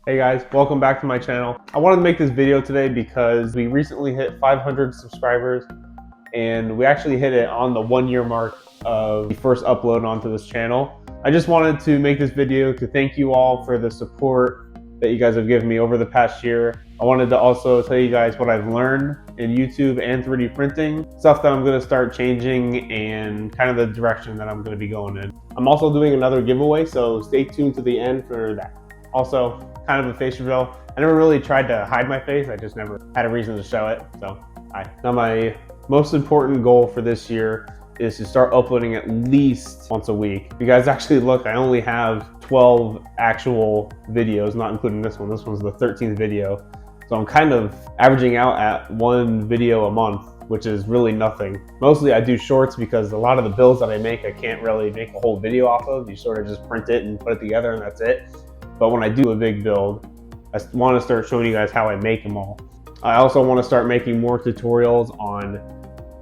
Hey guys, welcome back to my channel. I wanted to make this video today because we recently hit 500 subscribers and we actually hit it on the 1 year mark of the first upload onto this channel. I just wanted to make this video to thank you all for the support that you guys have given me over the past year. I wanted to also tell you guys what I've learned in YouTube and 3D printing, stuff that I'm going to start changing and kind of the direction that I'm going to be going in. I'm also doing another giveaway, so stay tuned to the end for that. Also, kind of a face reveal. I never really tried to hide my face, I just never had a reason to show it, so hi. Now my most important goal for this year is to start uploading at least once a week. If you guys actually look, I only have 12 actual videos, not including this one. This one's the 13th video. So I'm kind of averaging out at one video a month, which is really nothing. Mostly I do shorts because a lot of the builds that I make, I can't really make a whole video off of. You sort of just print it and put it together and that's it. But when I do a big build, I want to start showing you guys how I make them all. I also want to start making more tutorials on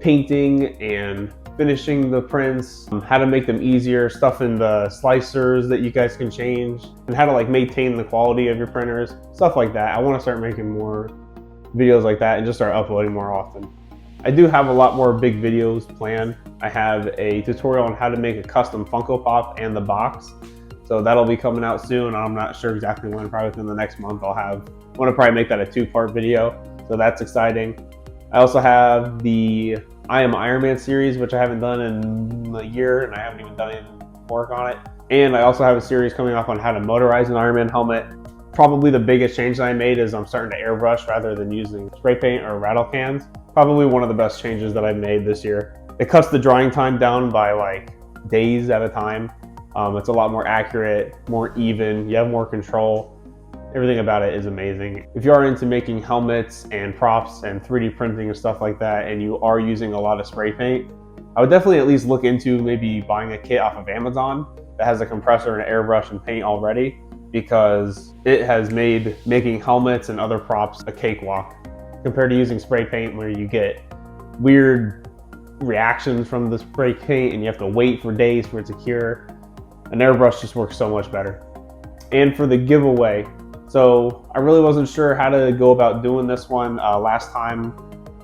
painting and finishing the prints, how to make them easier, stuff in the slicers that you guys can change, and how to like maintain the quality of your printers, stuff like that. I want to start making more videos like that and just start uploading more often. I do have a lot more big videos planned. I have a tutorial on how to make a custom Funko Pop and the box. So that'll be coming out soon. I'm not sure exactly when, probably within the next month I want to probably make that a 2-part video. So that's exciting. I also have the I Am Iron Man series, which I haven't done in a year and I haven't even done any work on it. And I also have a series coming up on how to motorize an Iron Man helmet. Probably the biggest change that I made is I'm starting to airbrush rather than using spray paint or rattle cans. Probably one of the best changes that I've made this year. It cuts the drying time down by like days at a time. It's a lot more accurate, more even, you have more control. Everything about it is amazing. If you are into making helmets and props and 3D printing and stuff like that, and you are using a lot of spray paint, I would definitely at least look into maybe buying a kit off of Amazon that has a compressor and airbrush and paint already, because it has made making helmets and other props a cakewalk compared to using spray paint where you get weird reactions from the spray paint and you have to wait for days for it to cure. An airbrush just works so much better. And for the giveaway, so I really wasn't sure how to go about doing this one last time.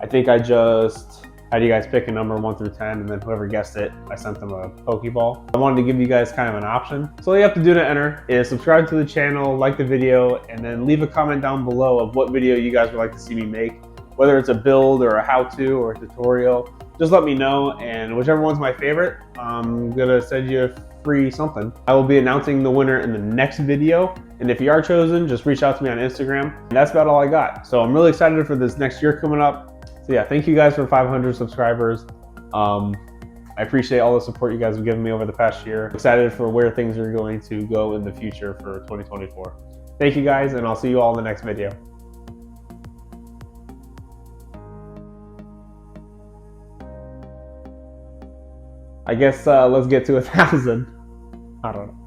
I think I just had you guys pick a number 1 through 10, and then whoever guessed it, I sent them a Pokeball. I wanted to give you guys kind of an option. So all you have to do to enter is subscribe to the channel, like the video, and then leave a comment down below of what video you guys would like to see me make. Whether it's a build or a how-to or a tutorial, just let me know, and whichever one's my favorite, I'm gonna send you a free something. I will be announcing the winner in the next video, and if you are chosen, just reach out to me on Instagram. And that's about all I got. So I'm really excited for this next year coming up. So yeah, thank you guys for 500 subscribers. I appreciate all the support you guys have given me over the past year. I'm excited for where things are going to go in the future for 2024. Thank you guys, and I'll see you all in the next video. I guess let's get to 1,000. I don't know.